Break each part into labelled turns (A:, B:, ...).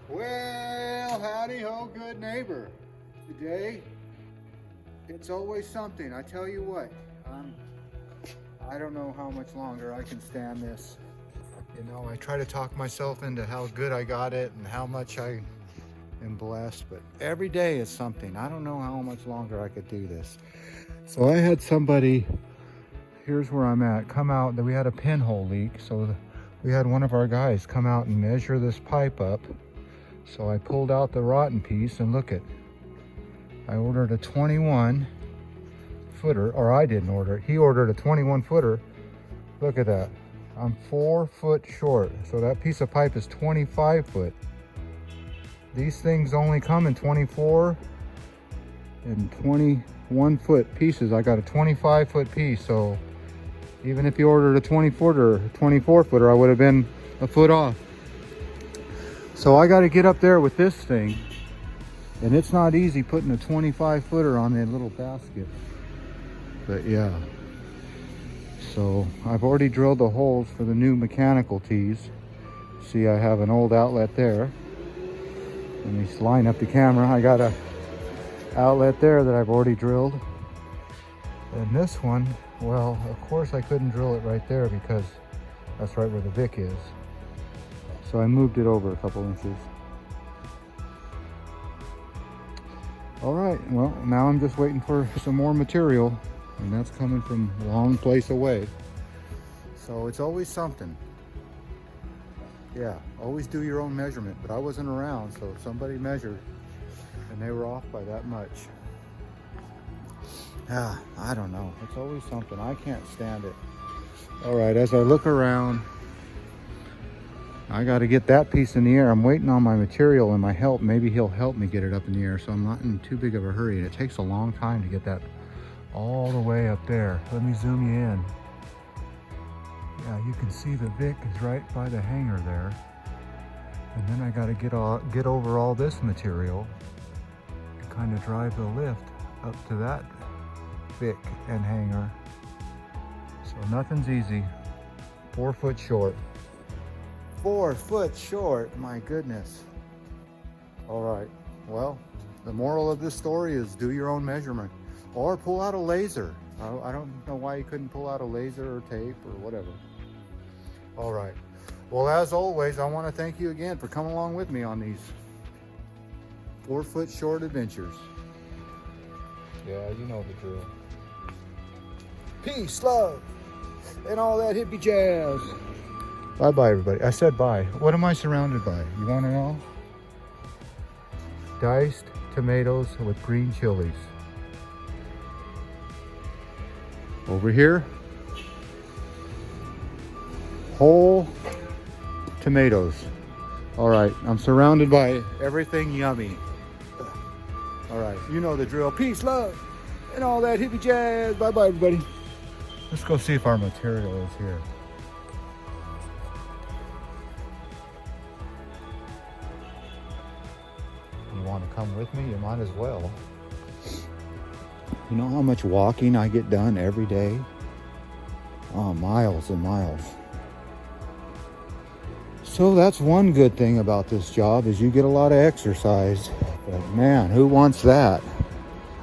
A: Well, howdy ho, good neighbor. Today, it's always something. I tell you what, I don't know how much longer I can stand this. You know, I try to talk myself into how good I got it and how much I am blessed, but every day is something. I don't know how much longer I could do this. So I had somebody, here's where I'm at, come out, that we had a pinhole leak. So we had one of our guys come out and measure this pipe up. So I pulled out the rotten piece and look at, I ordered a 21 footer, or I didn't order it. He ordered a 21 footer. Look at that. I'm 4 foot short. So that piece of pipe is 25 foot. These things only come in 24 and 21 foot pieces. I got a 25 foot piece. So even if you ordered a 20 footer, 24 footer, I would have been a foot off. So I got to get up there with this thing, and it's not easy putting a 25 footer on a little basket, but yeah. So I've already drilled the holes for the new mechanical tees. See, I have an old outlet there. Let me line up the camera. I got a outlet there that I've already drilled. And this one, well, of course I couldn't drill it right there because that's right where the Vic is. So I moved it over a couple inches. All right, well, now I'm just waiting for some more material, and that's coming from a long place away. So it's always something. Yeah, always do your own measurement, but I wasn't around, so somebody measured and they were off by that much. I don't know, it's always something. I can't stand it. All right, as I look around, I got to get that piece in the air. I'm waiting on my material and my help. Maybe he'll help me get it up in the air, so I'm not in too big of a hurry. And it takes a long time to get that all the way up there. Let me zoom you in. Yeah, you can see the Vic is right by the hanger there. And then I got to get over all this material and kind of drive the lift up to that Vic and hanger. So nothing's easy. 4 foot short. 4 foot short, my goodness. All right, well, the moral of this story is do your own measurement or pull out a laser. I don't know why you couldn't pull out a laser or tape or whatever. All right, well, as always, I want to thank you again for coming along with me on these 4 foot short adventures. Yeah, you know the drill. Peace, love, and all that hippie jazz. Bye-bye, everybody. I said bye. What am I surrounded by? You want to know? Diced tomatoes with green chilies. Over here, whole tomatoes. All right, I'm surrounded by everything yummy. All right, you know the drill. Peace, love, and all that hippie jazz. Bye-bye, everybody. Let's go see if our material is here. Want to come with me, you might as well. You know how much walking I get done every day? Oh, miles and miles. So that's one good thing about this job is you get a lot of exercise. But man, who wants that?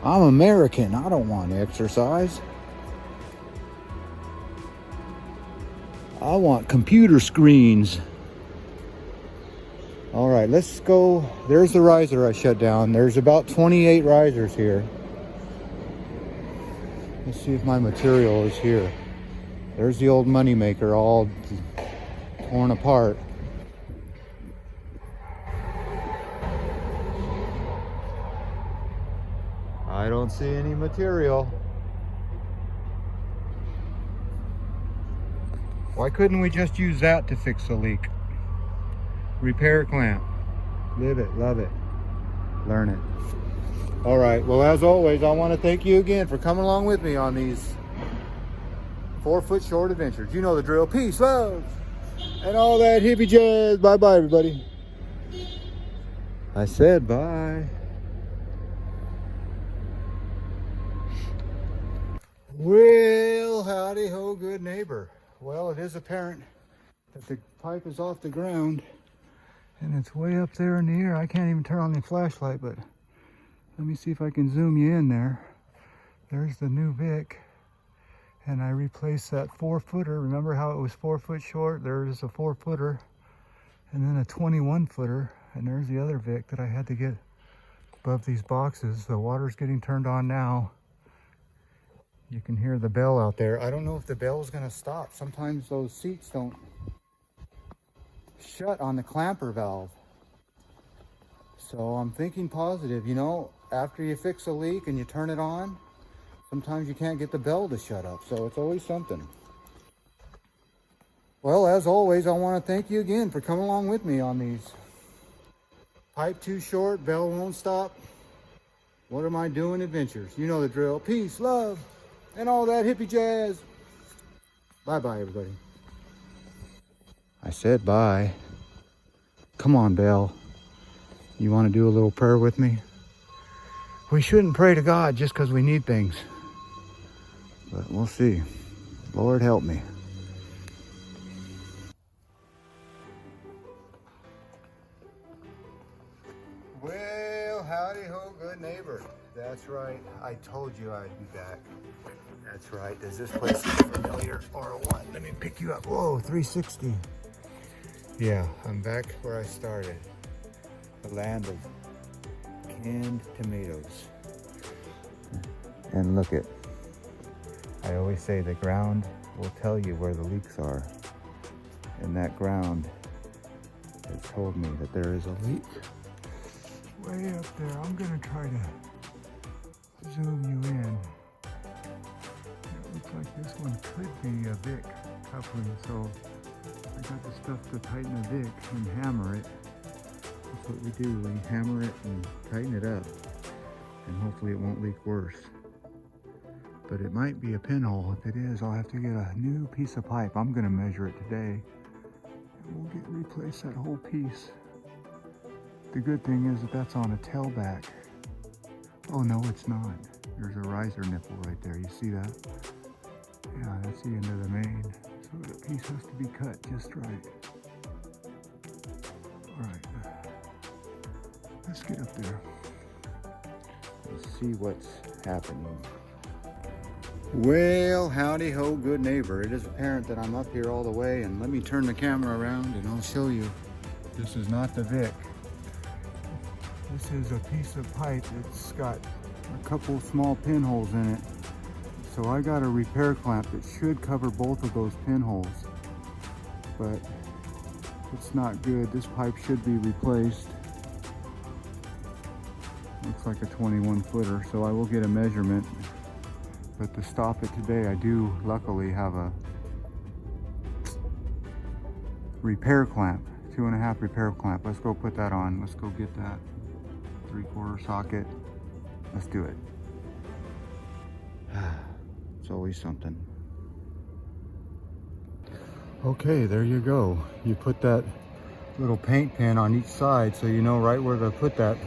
A: I'm American. I don't want exercise. I want computer screens. All right, let's go. There's the riser I shut down. There's about 28 risers here. Let's see if my material is here. There's the old money maker all torn apart. I don't see any material. Why couldn't we just use that to fix the leak? Repair clamp. Live it, love it, learn it. All right, well, as always, I want to thank you again for coming along with me on these 4 foot short adventures. You know the drill. Peace, love, and all that hippie jazz. Bye-bye, everybody. I said bye. Well, howdy ho, good neighbor. Well, it is apparent that the pipe is off the ground And it's way up there in the air. I can't even turn on the flashlight, but let me see if I can zoom you in there. There's the new Vic. And I replaced that 4-footer. Remember how it was 4 foot short? There's a 4-footer and then a 21-footer. And there's the other Vic that I had to get above these boxes. The water's getting turned on now. You can hear the bell out there. I don't know if the bell's gonna stop. Sometimes those seats don't shut on the clamper valve. So I'm thinking positive. You know, after you fix a leak and you turn it on, sometimes you can't get the bell to shut up. So it's always something. Well, as always, I want to thank you again for coming along with me on these pipe too short, bell won't stop, what am I doing adventures. You know the drill. Peace, love, and all that hippie jazz. Bye-bye, everybody. I said bye. Come on, Bell. You want to do a little prayer with me? We shouldn't pray to God just because we need things. But we'll see. Lord help me. Well, howdy ho, good neighbor. That's right. I told you I'd be back. That's right. Does this place look familiar or what? Let me pick you up. Whoa, 360. Yeah, I'm back where I started. The land of canned tomatoes. And look it. I always say the ground will tell you where the leaks are. And that ground has told me that there is a leak way up there. I'm gonna try to zoom you in. It looks like this one could be a Vic coupling, so I got the stuff to tighten a Vic and hammer it. That's what we do. We hammer it and tighten it up, and hopefully it won't leak worse. But it might be a pinhole. If it is, I'll have to get a new piece of pipe. I'm gonna measure it today, and we'll replace that whole piece. The good thing is that that's on a tailback. Oh no, it's not. There's a riser nipple right there. You see that? Yeah, that's the end of the main. So the piece has to be cut just right. All right, let's get up there and see what's happening. Well, howdy ho, good neighbor. It is apparent that I'm up here all the way, and let me turn the camera around and I'll show you. This is not the Vic. This is a piece of pipe. It's got a couple small pinholes in it. So I got a repair clamp that should cover both of those pinholes, but it's not good. This pipe should be replaced. Looks like a 21-footer, so I will get a measurement. But to stop it today, I do luckily have a repair clamp, 2.5 repair clamp. Let's go put that on. Let's go get that 3/4 socket. Let's do it. It's always something. Okay, there you go. You put that little paint pin on each side so you know right where to put that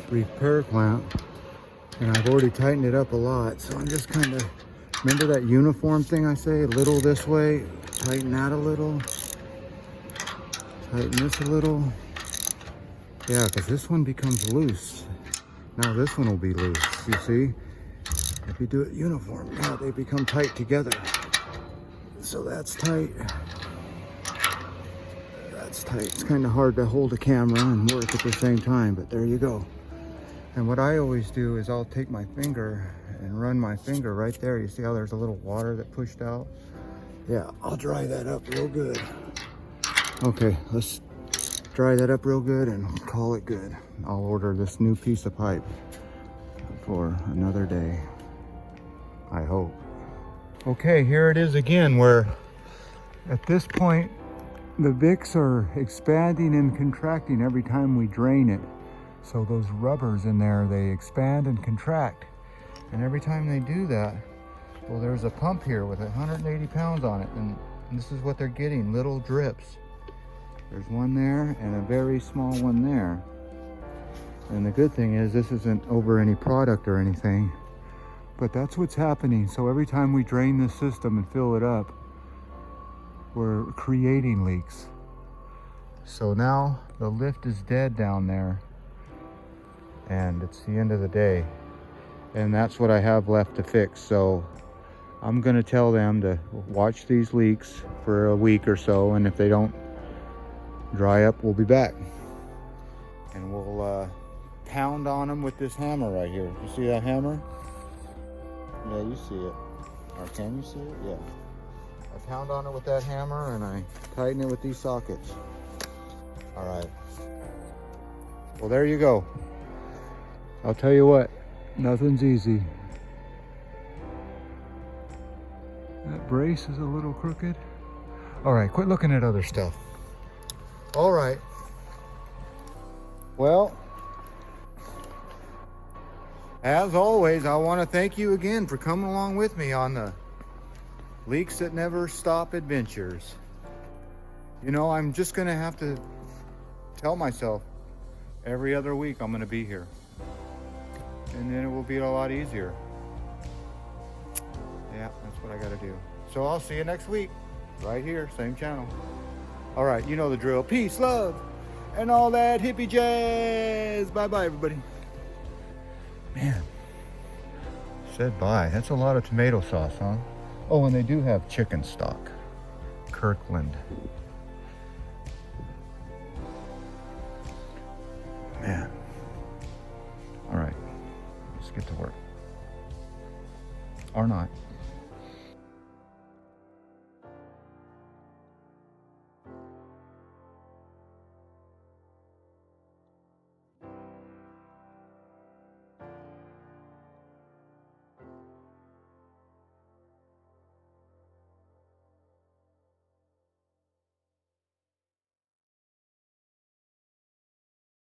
A: repair clamp. And I've already tightened it up a lot, so I'm just kind of, remember that uniform thing I say? A little this way, tighten that a little, tighten this a little. Yeah, because this one becomes loose. Now this one will be loose, you see? If you do it uniform, now they become tight together. So that's tight. That's tight. It's kind of hard to hold a camera and work at the same time, but there you go. And what I always do is I'll take my finger and run my finger right there. You see how there's a little water that pushed out? Yeah, I'll dry that up real good. Okay, let's dry that up real good and call it good. I'll order this new piece of pipe for another day, I hope. Okay, here it is again, where at this point the Vics are expanding and contracting every time we drain it. So those rubbers in there, they expand and contract. And every time they do that, well, there's a pump here with 180 pounds on it. And this is what they're getting, little drips. There's one there and a very small one there. And the good thing is this isn't over any product or anything, but that's what's happening. So every time we drain this system and fill it up, we're creating leaks. So now the lift is dead down there, and it's the end of the day, and that's what I have left to fix. So I'm gonna tell them to watch these leaks for a week or so, and if they don't dry up, we'll be back. And we'll pound on them with this hammer right here. You see that hammer? Yeah, you see it. Or can you see it? Yeah. I pound on it with that hammer and I tighten it with these sockets. All right. Well, there you go. I'll tell you what, nothing's easy. That brace is a little crooked. All right, quit looking at other stuff. All right. Well, as always, I want to thank you again for coming along with me on the Leaks That Never Stop adventures. You know, I'm just going to have to tell myself every other week I'm going to be here. And then it will be a lot easier. Yeah, that's what I got to do. So I'll see you next week, right here, same channel. All right, you know the drill. Peace, love, and all that hippie jazz. Bye-bye, everybody. Man, said bye. That's a lot of tomato sauce, huh? Oh, and they do have chicken stock. Kirkland. Man. All right, let's get to work. Or not.